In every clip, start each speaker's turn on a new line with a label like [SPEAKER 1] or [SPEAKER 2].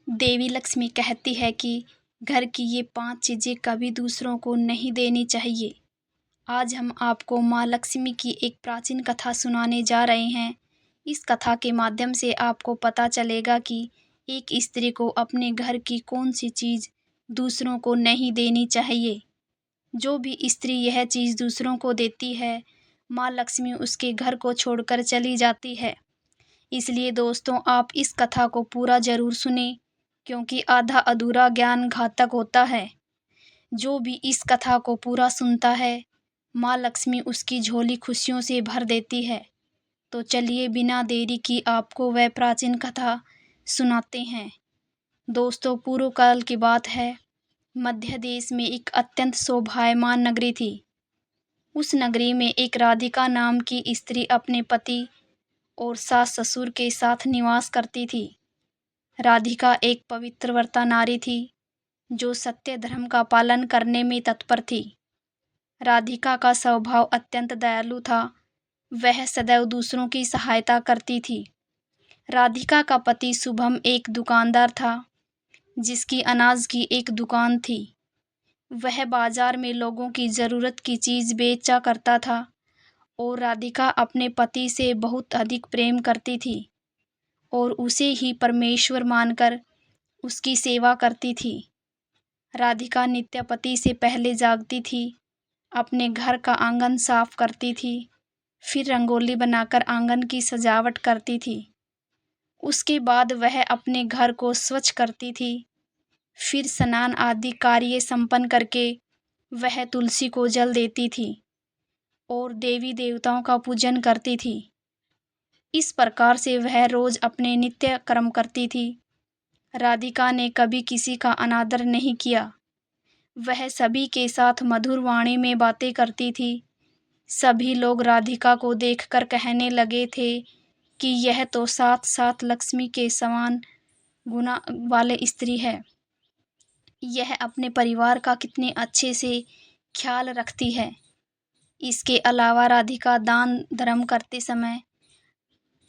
[SPEAKER 1] देवी लक्ष्मी कहती है कि घर की ये 5 चीज़ें कभी दूसरों को नहीं देनी चाहिए। आज हम आपको माँ लक्ष्मी की एक प्राचीन कथा सुनाने जा रहे हैं। इस कथा के माध्यम से आपको पता चलेगा कि एक स्त्री को अपने घर की कौन सी चीज़ दूसरों को नहीं देनी चाहिए। जो भी स्त्री यह चीज़ दूसरों को देती है, माँ लक्ष्मी उसके घर को छोड़कर चली जाती है। इसलिए दोस्तों, आप इस कथा को पूरा ज़रूर सुनें, क्योंकि आधा अधूरा ज्ञान घातक होता है। जो भी इस कथा को पूरा सुनता है, माँ लक्ष्मी उसकी झोली खुशियों से भर देती है। तो चलिए बिना देरी की आपको वह प्राचीन कथा सुनाते हैं। दोस्तों, पूर्व काल की बात है। मध्य देश में एक अत्यंत शोभायमान नगरी थी। उस नगरी में एक राधिका नाम की स्त्री अपने पति और सास ससुर के साथ निवास करती थी। राधिका एक पवित्र व्रता नारी थी, जो सत्य धर्म का पालन करने में तत्पर थी। राधिका का स्वभाव अत्यंत दयालु था। वह सदैव दूसरों की सहायता करती थी। राधिका का पति शुभम एक दुकानदार था, जिसकी अनाज की एक दुकान थी। वह बाजार में लोगों की ज़रूरत की चीज़ बेचा करता था और राधिका अपने पति से बहुत अधिक प्रेम करती थी और उसे ही परमेश्वर मानकर उसकी सेवा करती थी। राधिका नित्य पति से पहले जागती थी, अपने घर का आंगन साफ करती थी, फिर रंगोली बनाकर आंगन की सजावट करती थी। उसके बाद वह अपने घर को स्वच्छ करती थी। फिर स्नान आदि कार्य संपन्न करके वह तुलसी को जल देती थी और देवी देवताओं का पूजन करती थी। इस प्रकार से वह रोज अपने नित्य कर्म करती थी। राधिका ने कभी किसी का अनादर नहीं किया। वह सभी के साथ मधुर वाणी में बातें करती थी। सभी लोग राधिका को देखकर कहने लगे थे कि यह तो साथ साथ लक्ष्मी के समान गुण वाले स्त्री है। यह अपने परिवार का कितने अच्छे से ख्याल रखती है। इसके अलावा राधिका दान धर्म करते समय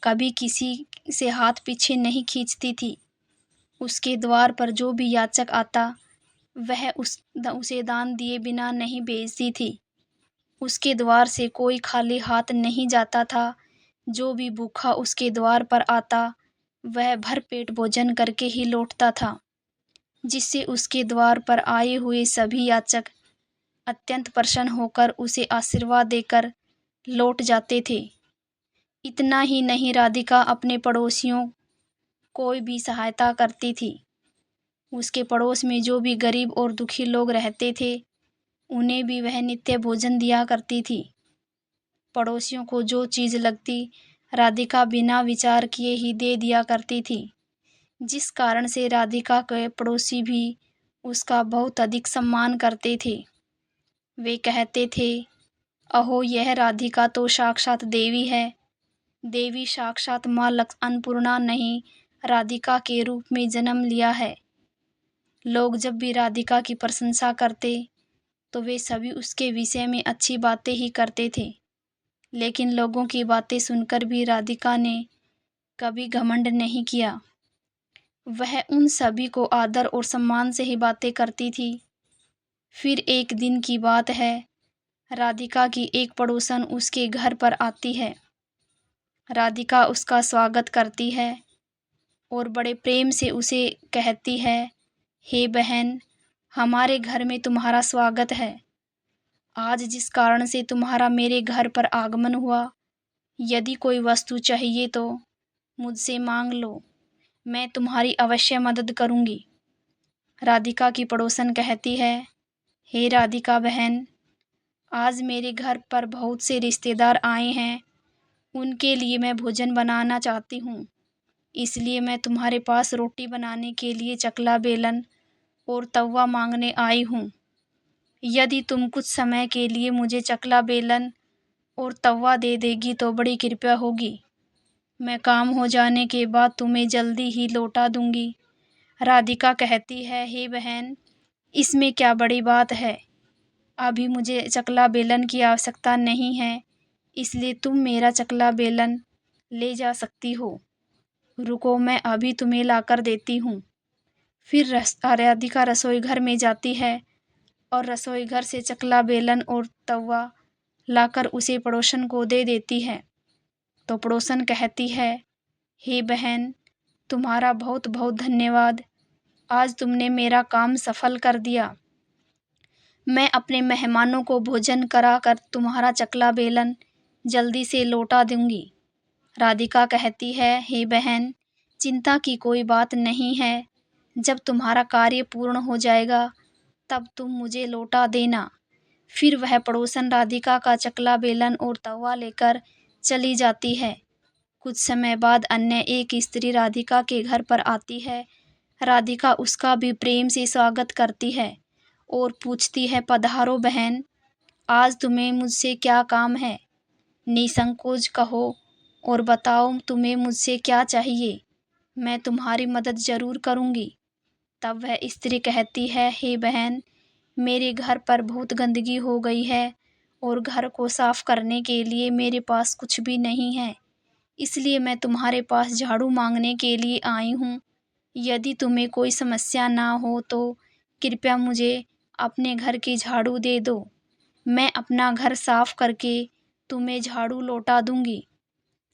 [SPEAKER 1] कभी किसी से हाथ पीछे नहीं खींचती थी। उसके द्वार पर जो भी याचक आता, वह उसे दान दिए बिना नहीं भेजती थी। उसके द्वार से कोई खाली हाथ नहीं जाता था। जो भी भूखा उसके द्वार पर आता, वह भरपेट भोजन करके ही लौटता था, जिससे उसके द्वार पर आए हुए सभी याचक अत्यंत प्रसन्न होकर उसे आशीर्वाद देकर लौट जाते थे। इतना ही नहीं, राधिका अपने पड़ोसियों कोई भी सहायता करती थी। उसके पड़ोस में जो भी गरीब और दुखी लोग रहते थे, उन्हें भी वह नित्य भोजन दिया करती थी। पड़ोसियों को जो चीज़ लगती, राधिका बिना विचार किए ही दे दिया करती थी, जिस कारण से राधिका के पड़ोसी भी उसका बहुत अधिक सम्मान करते थे। वे कहते थे, अहो, यह राधिका तो साक्षात देवी है। देवी साक्षात माँ अन्नपूर्णा नहीं, राधिका के रूप में जन्म लिया है। लोग जब भी राधिका की प्रशंसा करते, तो वे सभी उसके विषय में अच्छी बातें ही करते थे। लेकिन लोगों की बातें सुनकर भी राधिका ने कभी घमंड नहीं किया। वह उन सभी को आदर और सम्मान से ही बातें करती थी। फिर एक दिन की बात है, राधिका की एक पड़ोसन उसके घर पर आती है। राधिका उसका स्वागत करती है और बड़े प्रेम से उसे कहती है, हे बहन, हमारे घर में तुम्हारा स्वागत है। आज जिस कारण से तुम्हारा मेरे घर पर आगमन हुआ, यदि कोई वस्तु चाहिए तो मुझसे मांग लो, मैं तुम्हारी अवश्य मदद करूंगी। राधिका की पड़ोसन कहती है, हे राधिका बहन, आज मेरे घर पर बहुत से रिश्तेदार आए हैं। उनके लिए मैं भोजन बनाना चाहती हूँ। इसलिए मैं तुम्हारे पास रोटी बनाने के लिए चकला बेलन और तवा मांगने आई हूँ। यदि तुम कुछ समय के लिए मुझे चकला बेलन और तवा दे देगी तो बड़ी कृपया होगी। मैं काम हो जाने के बाद तुम्हें जल्दी ही लौटा दूंगी। राधिका कहती है, हे बहन, इसमें क्या बड़ी बात है। अभी मुझे चकला बेलन की आवश्यकता नहीं है, इसलिए तुम मेरा चकला बेलन ले जा सकती हो। रुको, मैं अभी तुम्हें लाकर देती हूँ। फिर राधिका रसोई घर में जाती है और रसोई घर से चकला बेलन और तवा लाकर उसे पड़ोसन को दे देती है। तो पड़ोसन कहती है, हे बहन, तुम्हारा बहुत बहुत धन्यवाद। आज तुमने मेरा काम सफल कर दिया। मैं अपने मेहमानों को भोजन कराकर तुम्हारा चकला बेलन जल्दी से लौटा दूंगी। राधिका कहती है, हे बहन, चिंता की कोई बात नहीं है। जब तुम्हारा कार्य पूर्ण हो जाएगा तब तुम मुझे लौटा देना। फिर वह पड़ोसन राधिका का चकला बेलन और तवा लेकर चली जाती है। कुछ समय बाद अन्य एक स्त्री राधिका के घर पर आती है। राधिका उसका भी प्रेम से स्वागत करती है और पूछती है, पधारो बहन, आज तुम्हें मुझसे क्या काम है? निसंकोच कहो और बताओ तुम्हें मुझसे क्या चाहिए। मैं तुम्हारी मदद ज़रूर करूँगी। तब वह स्त्री कहती है, हे बहन, मेरे घर पर बहुत गंदगी हो गई है और घर को साफ करने के लिए मेरे पास कुछ भी नहीं है। इसलिए मैं तुम्हारे पास झाड़ू मांगने के लिए आई हूँ। यदि तुम्हें कोई समस्या ना हो तो कृपया मुझे अपने घर की झाड़ू दे दो। मैं अपना घर साफ करके तुम्हें झाड़ू लौटा दूंगी।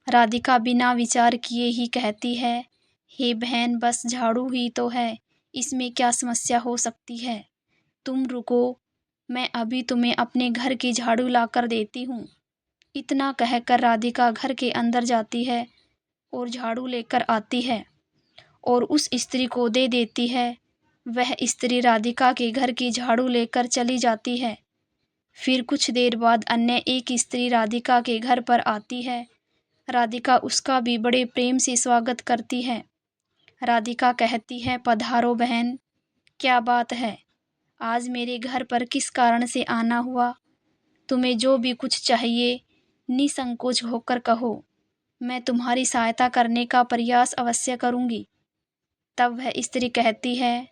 [SPEAKER 1] राधिका बिना विचार किए ही कहती है, हे बहन, बस झाड़ू ही तो है, इसमें क्या समस्या हो सकती है। तुम रुको, मैं अभी तुम्हें अपने घर की झाड़ू लाकर देती हूँ। इतना कहकर राधिका घर के अंदर जाती है और झाड़ू लेकर आती है और उस स्त्री को दे देती है। वह स्त्री राधिका के घर की झाड़ू लेकर चली जाती है। फिर कुछ देर बाद अन्य एक स्त्री राधिका के घर पर आती है। राधिका उसका भी बड़े प्रेम से स्वागत करती है। राधिका कहती है, पधारो बहन, क्या बात है? आज मेरे घर पर किस कारण से आना हुआ? तुम्हें जो भी कुछ चाहिए निसंकोच होकर कहो। मैं तुम्हारी सहायता करने का प्रयास अवश्य करूँगी। तब वह स्त्री कहती है,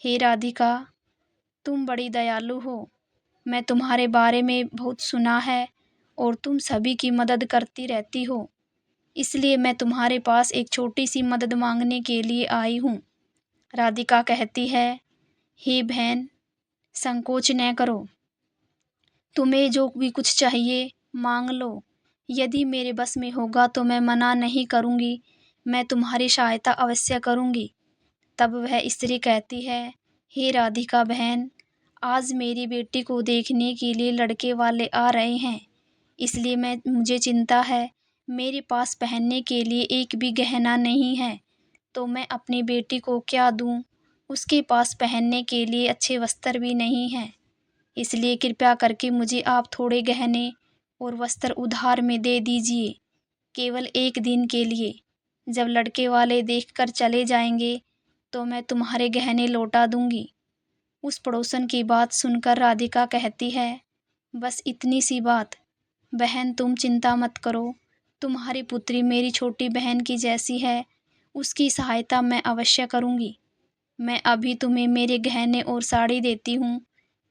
[SPEAKER 1] हे राधिका, तुम बड़ी दयालु हो। मैं तुम्हारे बारे में बहुत सुना है और तुम सभी की मदद करती रहती हो। इसलिए मैं तुम्हारे पास एक छोटी सी मदद मांगने के लिए आई हूँ। राधिका कहती है, हे बहन, संकोच न करो। तुम्हें जो भी कुछ चाहिए मांग लो। यदि मेरे बस में होगा तो मैं मना नहीं करूँगी। मैं तुम्हारी सहायता अवश्य करूँगी। तब वह स्त्री कहती है, हे राधिका बहन, आज मेरी बेटी को देखने के लिए लड़के वाले आ रहे हैं। इसलिए मुझे चिंता है। मेरे पास पहनने के लिए एक भी गहना नहीं है, तो मैं अपनी बेटी को क्या दूँ? उसके पास पहनने के लिए अच्छे वस्त्र भी नहीं हैं। इसलिए कृपया करके मुझे आप थोड़े गहने और वस्त्र उधार में दे दीजिए, केवल एक दिन के लिए। जब लड़के वाले देखकर चले जाएंगे तो मैं तुम्हारे गहने लौटा दूंगी। उस पड़ोसन की बात सुनकर राधिका कहती है, बस इतनी सी बात? बहन, तुम चिंता मत करो। तुम्हारी पुत्री मेरी छोटी बहन की जैसी है। उसकी सहायता मैं अवश्य करूंगी। मैं अभी तुम्हें मेरे गहने और साड़ी देती हूँ,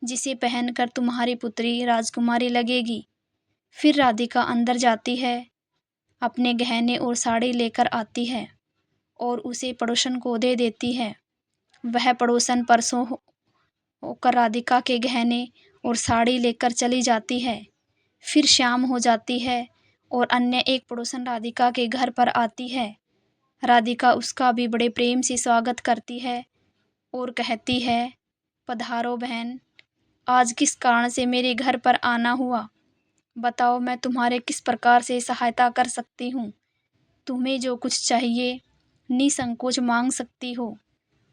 [SPEAKER 1] जिसे पहनकर तुम्हारी पुत्री राजकुमारी लगेगी। फिर राधिका अंदर जाती है, अपने गहने और साड़ी लेकर आती है और उसे पड़ोसन को दे देती है। वह पड़ोसन परसों होकर राधिका के गहने और साड़ी लेकर चली जाती है। फिर शाम हो जाती है और अन्य एक पड़ोसन राधिका के घर पर आती है। राधिका उसका भी बड़े प्रेम से स्वागत करती है और कहती है, पधारो बहन, आज किस कारण से मेरे घर पर आना हुआ? बताओ, मैं तुम्हारे किस प्रकार से सहायता कर सकती हूँ? तुम्हें जो कुछ चाहिए निसंकोच मांग सकती हो।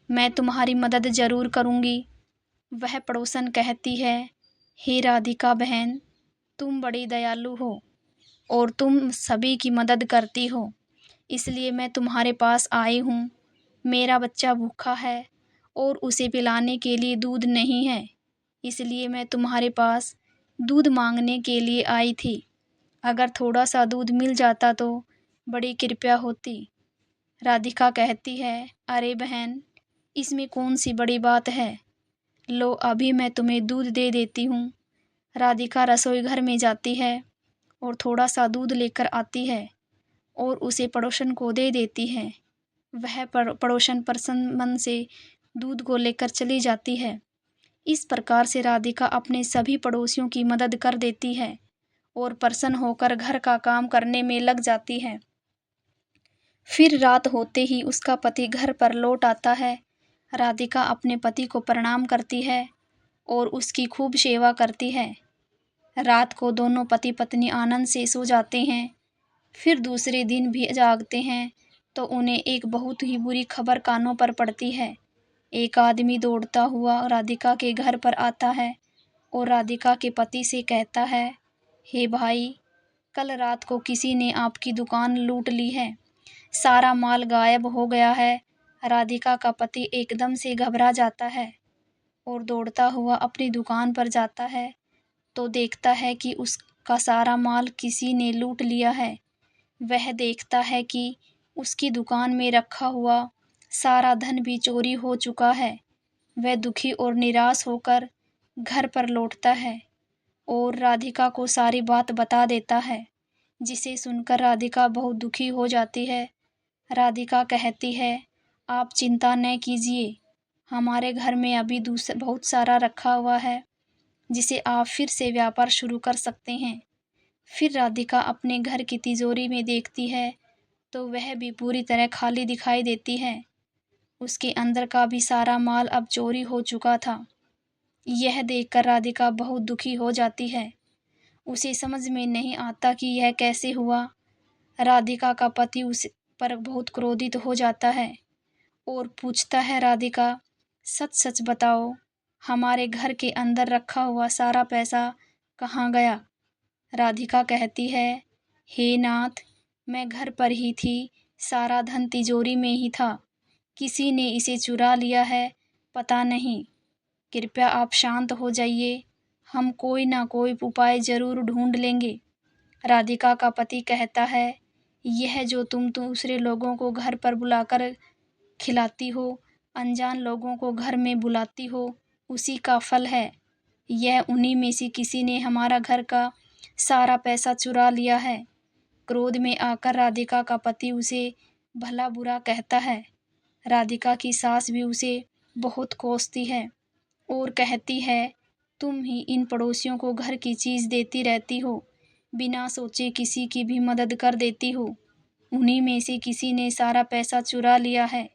[SPEAKER 1] मैं तुम्हारी मदद ज़रूर करूँगी। वह पड़ोसन कहती है, हे राधिका बहन, तुम बड़ी दयालु हो और तुम सभी की मदद करती हो। इसलिए मैं तुम्हारे पास आई हूँ। मेरा बच्चा भूखा है और उसे पिलाने के लिए दूध नहीं है। इसलिए मैं तुम्हारे पास दूध मांगने के लिए आई थी। अगर थोड़ा सा दूध मिल जाता तो बड़ी कृपया होती। राधिका कहती है, अरे बहन, इसमें कौन सी बड़ी बात है? लो, अभी मैं तुम्हें दूध दे देती हूँ। राधिका रसोई घर में जाती है और थोड़ा सा दूध लेकर आती है और उसे पड़ोसन को दे देती है। वह पड़ोसन प्रसन्न मन से दूध को लेकर चली जाती है। इस प्रकार से राधिका अपने सभी पड़ोसियों की मदद कर देती है और प्रसन्न होकर घर का काम करने में लग जाती है। फिर रात होते ही उसका पति घर पर लौट आता है। राधिका अपने पति को प्रणाम करती है और उसकी खूब सेवा करती है। रात को दोनों पति पत्नी आनंद से सो जाते हैं। फिर दूसरे दिन भी जागते हैं तो उन्हें एक बहुत ही बुरी खबर कानों पर पड़ती है। एक आदमी दौड़ता हुआ राधिका के घर पर आता है और राधिका के पति से कहता है, हे भाई, कल रात को किसी ने आपकी दुकान लूट ली है, सारा माल गायब हो गया है। राधिका का पति एकदम से घबरा जाता है और दौड़ता हुआ अपनी दुकान पर जाता है तो देखता है कि उसका सारा माल किसी ने लूट लिया है। वह देखता है कि उसकी दुकान में रखा हुआ सारा धन भी चोरी हो चुका है। वह दुखी और निराश होकर घर पर लौटता है और राधिका को सारी बात बता देता है, जिसे सुनकर राधिका बहुत दुखी हो जाती है। राधिका कहती है, आप चिंता न कीजिए, हमारे घर में अभी बहुत सारा रखा हुआ है, जिसे आप फिर से व्यापार शुरू कर सकते हैं। फिर राधिका अपने घर की तिजोरी में देखती है तो वह भी पूरी तरह खाली दिखाई देती है। उसके अंदर का भी सारा माल अब चोरी हो चुका था। यह देखकर राधिका बहुत दुखी हो जाती है। उसे समझ में नहीं आता कि यह कैसे हुआ। राधिका का पति उस पर बहुत क्रोधित हो जाता है और पूछता है, राधिका, सच सच बताओ, हमारे घर के अंदर रखा हुआ सारा पैसा कहाँ गया? राधिका कहती है, हे नाथ, मैं घर पर ही थी, सारा धन तिजोरी में ही था, किसी ने इसे चुरा लिया है, पता नहीं। कृपया आप शांत हो जाइए, हम कोई ना कोई उपाय जरूर ढूंढ लेंगे। राधिका का पति कहता है, यह जो तुम दूसरे लोगों को घर पर बुलाकर खिलाती हो, अनजान लोगों को घर में बुलाती हो, उसी का फल है। यह उन्हीं में से किसी ने हमारा घर का सारा पैसा चुरा लिया है। क्रोध में आकर राधिका का पति उसे भला बुरा कहता है। राधिका की सास भी उसे बहुत कोसती है और कहती है, तुम ही इन पड़ोसियों को घर की चीज़ देती रहती हो, बिना सोचे किसी की भी मदद कर देती हो, उन्हीं में से किसी ने सारा पैसा चुरा लिया है।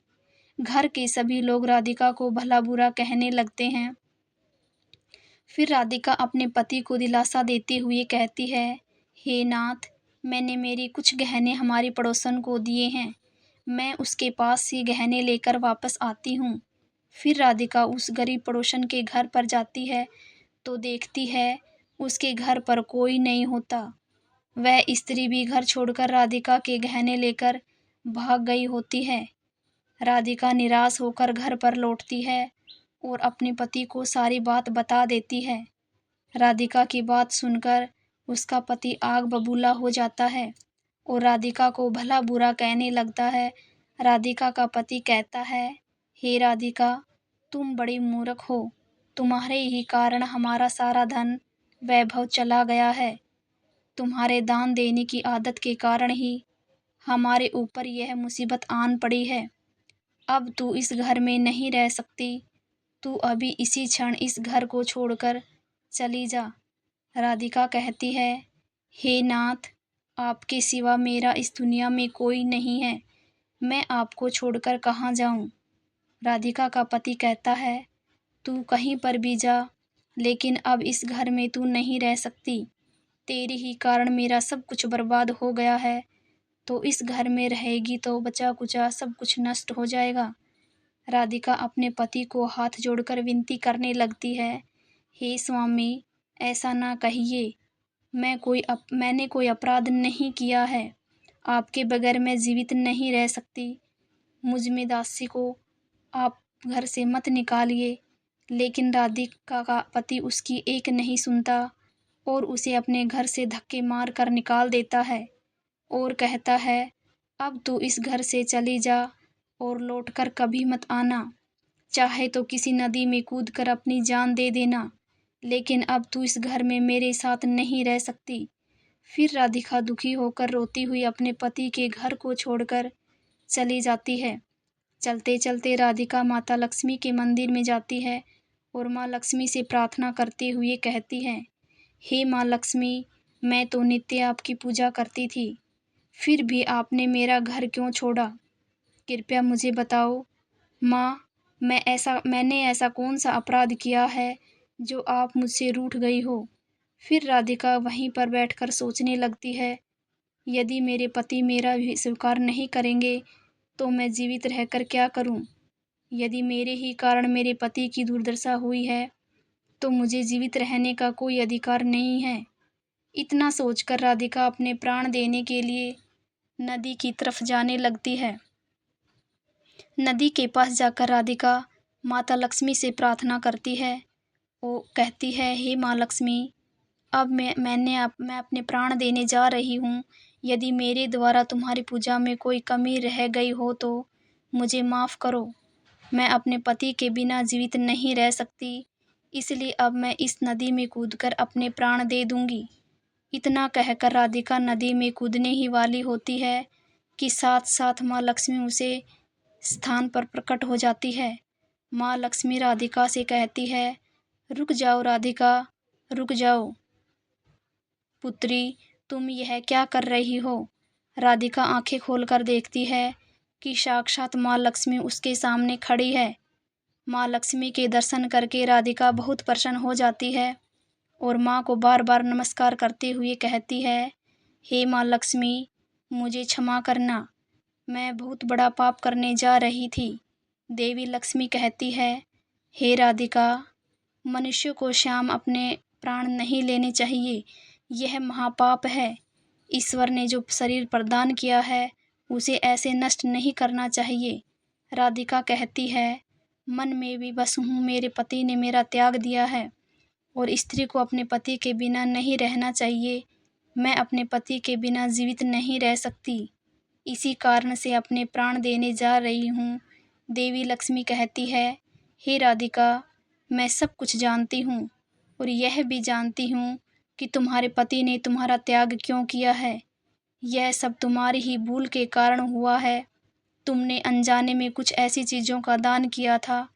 [SPEAKER 1] घर के सभी लोग राधिका को भला बुरा कहने लगते हैं। फिर राधिका अपने पति को दिलासा देते हुए कहती है, हे नाथ, मैंने मेरी कुछ गहने हमारी पड़ोसन को दिए हैं, मैं उसके पास से गहने लेकर वापस आती हूँ। फिर राधिका उस गरीब पड़ोसन के घर पर जाती है तो देखती है उसके घर पर कोई नहीं होता। वह स्त्री भी घर छोड़कर राधिका के गहने लेकर भाग गई होती है। राधिका निराश होकर घर पर लौटती है और अपने पति को सारी बात बता देती है। राधिका की बात सुनकर उसका पति आग बबूला हो जाता है और राधिका को भला बुरा कहने लगता है। राधिका का पति कहता है, हे राधिका, तुम बड़ी मूर्ख हो, तुम्हारे ही कारण हमारा सारा धन वैभव चला गया है। तुम्हारे दान देने की आदत के कारण ही हमारे ऊपर यह मुसीबत आन पड़ी है। अब तू इस घर में नहीं रह सकती, तू अभी इसी क्षण इस घर को छोड़कर चली जा। राधिका कहती है, हे नाथ, आपके सिवा मेरा इस दुनिया में कोई नहीं है, मैं आपको छोड़कर कहाँ जाऊँ। राधिका का पति कहता है, तू कहीं पर भी जा, लेकिन अब इस घर में तू नहीं रह सकती। तेरे ही कारण मेरा सब कुछ बर्बाद हो गया है, तो इस घर में रहेगी तो बचा कुचा सब कुछ नष्ट हो जाएगा। राधिका अपने पति को हाथ जोड़कर विनती करने लगती है, हे स्वामी, ऐसा ना कहिए, मैंने कोई अपराध नहीं किया है, आपके बगैर मैं जीवित नहीं रह सकती। मुझ में दासी को आप घर से मत निकालिए। लेकिन राधिका का पति उसकी एक नहीं सुनता और उसे अपने घर से धक्के मार कर निकाल देता है और कहता है, अब तू इस घर से चली जा और लौटकर कभी मत आना। चाहे तो किसी नदी में कूदकर अपनी जान दे देना, लेकिन अब तू इस घर में मेरे साथ नहीं रह सकती। फिर राधिका दुखी होकर रोती हुई अपने पति के घर को छोड़कर चली जाती है। चलते चलते राधिका माता लक्ष्मी के मंदिर में जाती है और माँ लक्ष्मी से प्रार्थना करते हुए कहती है, हे माँ लक्ष्मी, मैं तो नित्य आपकी पूजा करती थी, फिर भी आपने मेरा घर क्यों छोड़ा? कृपया मुझे बताओ माँ, मैंने ऐसा कौन सा अपराध किया है जो आप मुझसे रूठ गई हो? फिर राधिका वहीं पर बैठकर सोचने लगती है, यदि मेरे पति मेरा भी स्वीकार नहीं करेंगे तो मैं जीवित रहकर क्या करूं? यदि मेरे ही कारण मेरे पति की दुर्दशा हुई है तो मुझे जीवित रहने का कोई अधिकार नहीं है। इतना सोचकर राधिका अपने प्राण देने के लिए नदी की तरफ जाने लगती है। नदी के पास जाकर राधिका माता लक्ष्मी से प्रार्थना करती है। वो कहती है, हे माँ लक्ष्मी, अब मैं अपने प्राण देने जा रही हूँ। यदि मेरे द्वारा तुम्हारी पूजा में कोई कमी रह गई हो तो मुझे माफ़ करो। मैं अपने पति के बिना जीवित नहीं रह सकती, इसलिए अब मैं इस नदी में कूदकर अपने प्राण दे दूंगी। इतना कहकर राधिका नदी में कूदने ही वाली होती है कि साथ साथ माँ लक्ष्मी उसे स्थान पर प्रकट हो जाती है। माँ लक्ष्मी राधिका से कहती है, रुक जाओ राधिका, रुक जाओ पुत्री, तुम यह क्या कर रही हो? राधिका आंखें खोलकर देखती है कि साक्षात माँ लक्ष्मी उसके सामने खड़ी है। माँ लक्ष्मी के दर्शन करके राधिका बहुत प्रसन्न हो जाती है और माँ को बार बार नमस्कार करते हुए कहती है, हे माँ लक्ष्मी, मुझे क्षमा करना, मैं बहुत बड़ा पाप करने जा रही थी। देवी लक्ष्मी कहती है, हे राधिका, मनुष्य को श्याम अपने प्राण नहीं लेने चाहिए, यह महापाप है। ईश्वर ने जो शरीर प्रदान किया है उसे ऐसे नष्ट नहीं करना चाहिए। राधिका कहती है, मन में भी बस हूँ, मेरे पति ने मेरा त्याग दिया है और स्त्री को अपने पति के बिना नहीं रहना चाहिए। मैं अपने पति के बिना जीवित नहीं रह सकती, इसी कारण से अपने प्राण देने जा रही हूँ। देवी लक्ष्मी कहती है, हे राधिका, मैं सब कुछ जानती हूँ और यह भी जानती हूँ कि तुम्हारे पति ने तुम्हारा त्याग क्यों किया है। यह सब तुम्हारी ही भूल के कारण हुआ है। तुमने अनजाने में कुछ ऐसी चीज़ों का दान किया था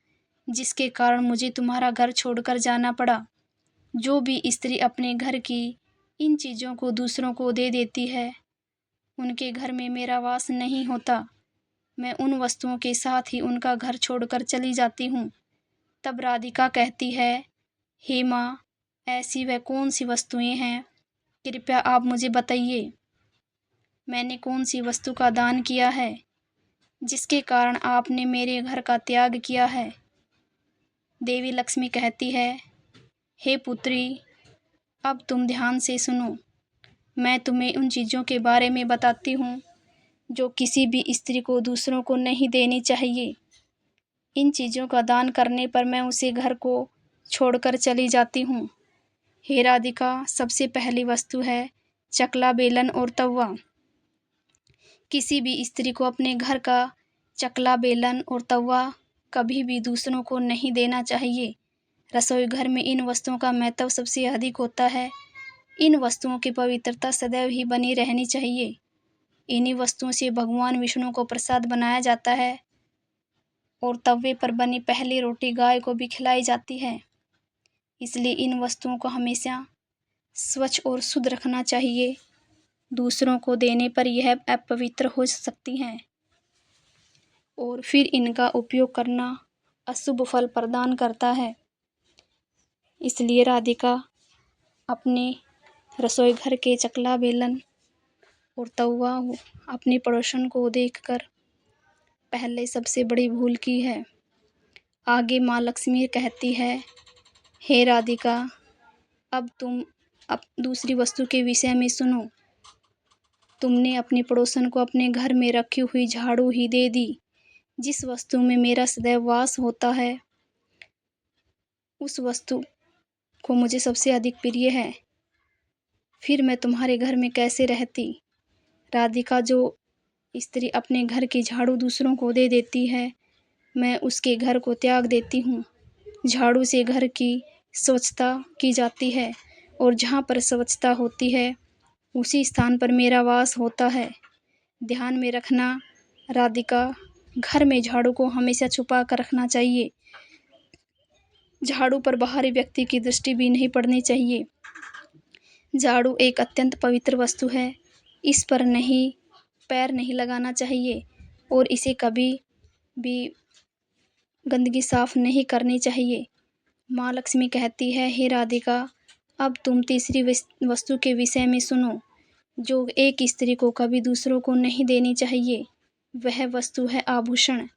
[SPEAKER 1] जिसके कारण मुझे तुम्हारा घर छोड़कर जाना पड़ा। जो भी स्त्री अपने घर की इन चीज़ों को दूसरों को दे देती है, उनके घर में मेरा वास नहीं होता। मैं उन वस्तुओं के साथ ही उनका घर छोड़कर चली जाती हूँ। तब राधिका कहती है, हे माँ, ऐसी वह कौन सी वस्तुएं हैं? कृपया आप मुझे बताइए। मैंने कौन सी वस्तु का दान किया है जिसके कारण आपने मेरे घर का त्याग किया है? देवी लक्ष्मी कहती है, हे पुत्री, अब तुम ध्यान से सुनो। मैं तुम्हें उन चीज़ों के बारे में बताती हूँ जो किसी भी स्त्री को दूसरों को नहीं देनी चाहिए। इन चीज़ों का दान करने पर मैं उसे घर को छोड़कर चली जाती हूँ। हे राधिका, सबसे पहली वस्तु है चकला, बेलन और तवा। किसी भी स्त्री को अपने घर का चकला, बेलन और तवा कभी भी दूसरों को नहीं देना चाहिए। रसोई घर में इन वस्तुओं का महत्व सबसे अधिक होता है। इन वस्तुओं की पवित्रता सदैव ही बनी रहनी चाहिए। इन्हीं वस्तुओं से भगवान विष्णु को प्रसाद बनाया जाता है और तवे पर बनी पहली रोटी गाय को भी खिलाई जाती है। इसलिए इन वस्तुओं को हमेशा स्वच्छ और शुद्ध रखना चाहिए। दूसरों को देने पर यह अपवित्र हो सकती हैं और फिर इनका उपयोग करना अशुभ फल प्रदान करता है। इसलिए राधिका अपने रसोई घर के चकला, बेलन और तवा अपनी पड़ोसन को देकर पहले सबसे बड़ी भूल की है। आगे माँ लक्ष्मी कहती है, हे राधिका, अब तुम दूसरी वस्तु के विषय में सुनो। तुमने अपनी पड़ोसन को अपने घर में रखी हुई झाड़ू ही दे दी। जिस वस्तु में मेरा सदैव वास होता है उस वस्तु को मुझे सबसे अधिक प्रिय है, फिर मैं तुम्हारे घर में कैसे रहती? राधिका, जो स्त्री अपने घर की झाड़ू दूसरों को दे देती है, मैं उसके घर को त्याग देती हूँ। झाड़ू से घर की स्वच्छता की जाती है और जहाँ पर स्वच्छता होती है उसी स्थान पर मेरा वास होता है। ध्यान में रखना राधिका, घर में झाड़ू को हमेशा छुपा कर रखना चाहिए। झाड़ू पर बाहरी व्यक्ति की दृष्टि भी नहीं पड़नी चाहिए। झाड़ू एक अत्यंत पवित्र वस्तु है। इस पर पैर नहीं लगाना चाहिए और इसे कभी भी गंदगी साफ नहीं करनी चाहिए। माँ लक्ष्मी कहती है, हे राधिका, अब तुम तीसरी वस्तु के विषय में सुनो, जो एक स्त्री को कभी दूसरों को नहीं देनी चाहिए। वह वस्तु है आभूषण।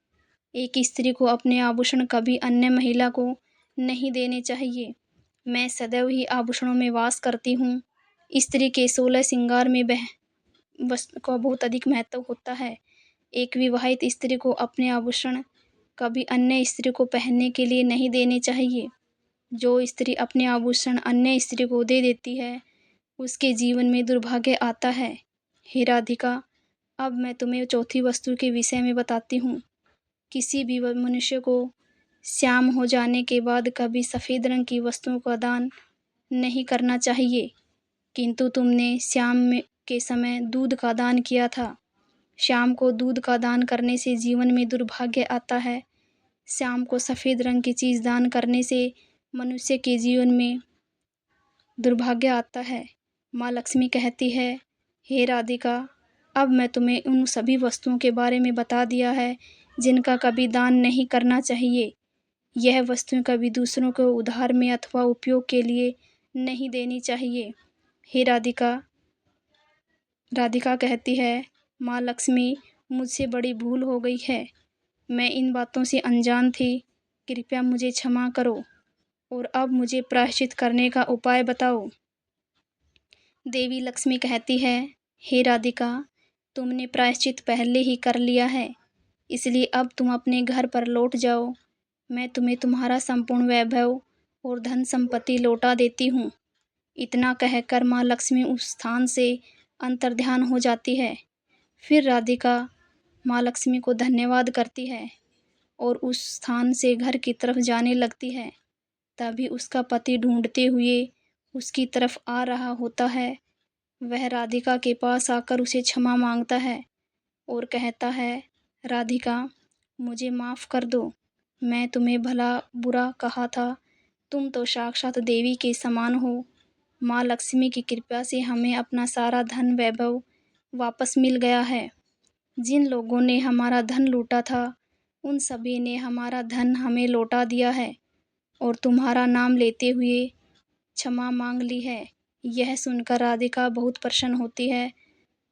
[SPEAKER 1] एक स्त्री को अपने आभूषण कभी अन्य महिला को नहीं देने चाहिए। मैं सदैव ही आभूषणों में वास करती हूँ। स्त्री के 16 श्रृंगार में वह वस्तु का बहुत अधिक महत्व होता है। एक विवाहित स्त्री को अपने आभूषण कभी अन्य स्त्री को पहनने के लिए नहीं देने चाहिए। जो स्त्री अपने आभूषण अन्य स्त्री को दे देती है, उसके जीवन में दुर्भाग्य आता है। हे राधिका, अब मैं तुम्हें चौथी वस्तु के विषय में बताती हूँ। किसी भी मनुष्य को श्याम हो जाने के बाद कभी सफ़ेद रंग की वस्तुओं का दान नहीं करना चाहिए, किंतु तुमने श्याम के समय दूध का दान किया था। श्याम को दूध का दान करने से जीवन में दुर्भाग्य आता है। श्याम को सफ़ेद रंग की चीज़ दान करने से मनुष्य के जीवन में दुर्भाग्य आता है। माँ लक्ष्मी कहती है, हे राधिका, अब मैं तुम्हें उन सभी वस्तुओं के बारे में बता दिया है जिनका कभी दान नहीं करना चाहिए। यह वस्तुएं कभी दूसरों को उधार में अथवा उपयोग के लिए नहीं देनी चाहिए। हे राधिका, राधिका कहती है, माँ लक्ष्मी, मुझसे बड़ी भूल हो गई है। मैं इन बातों से अनजान थी। कृपया मुझे क्षमा करो और अब मुझे प्रायश्चित करने का उपाय बताओ। देवी लक्ष्मी कहती है, हे राधिका, तुमने प्रायश्चित पहले ही कर लिया है, इसलिए अब तुम अपने घर पर लौट जाओ। मैं तुम्हें तुम्हारा संपूर्ण वैभव और धन संपत्ति लौटा देती हूँ। इतना कहकर माँ लक्ष्मी उस स्थान से अंतर्ध्यान हो जाती है। फिर राधिका माँ लक्ष्मी को धन्यवाद करती है और उस स्थान से घर की तरफ जाने लगती है। तभी उसका पति ढूंढते हुए उसकी तरफ आ रहा होता है। वह राधिका के पास आकर उसे क्षमा मांगता है और कहता है, राधिका, मुझे माफ़ कर दो। मैं तुम्हें भला बुरा कहा था। तुम तो साक्षात देवी के समान हो। माँ लक्ष्मी की कृपा से हमें अपना सारा धन वैभव वापस मिल गया है। जिन लोगों ने हमारा धन लूटा था, उन सभी ने हमारा धन हमें लौटा दिया है और तुम्हारा नाम लेते हुए क्षमा मांग ली है। यह सुनकर राधिका बहुत प्रसन्न होती है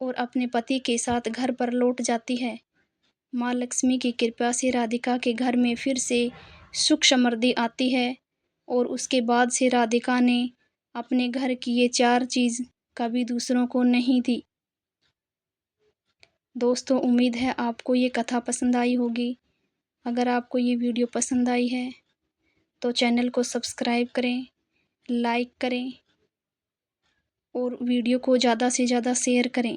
[SPEAKER 1] और अपने पति के साथ घर पर लौट जाती है। माँ लक्ष्मी की कृपा से राधिका के घर में फिर से सुख समृद्धि आती है और उसके बाद से राधिका ने अपने घर की ये 4 चीज़ कभी दूसरों को नहीं दी। दोस्तों, उम्मीद है आपको ये कथा पसंद आई होगी। अगर आपको ये वीडियो पसंद आई है तो चैनल को सब्सक्राइब करें, लाइक करें और वीडियो को ज़्यादा से ज़्यादा शेयर करें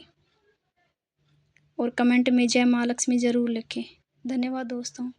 [SPEAKER 1] और कमेंट में जय माँ लक्ष्मी ज़रूर लिखें। धन्यवाद दोस्तों।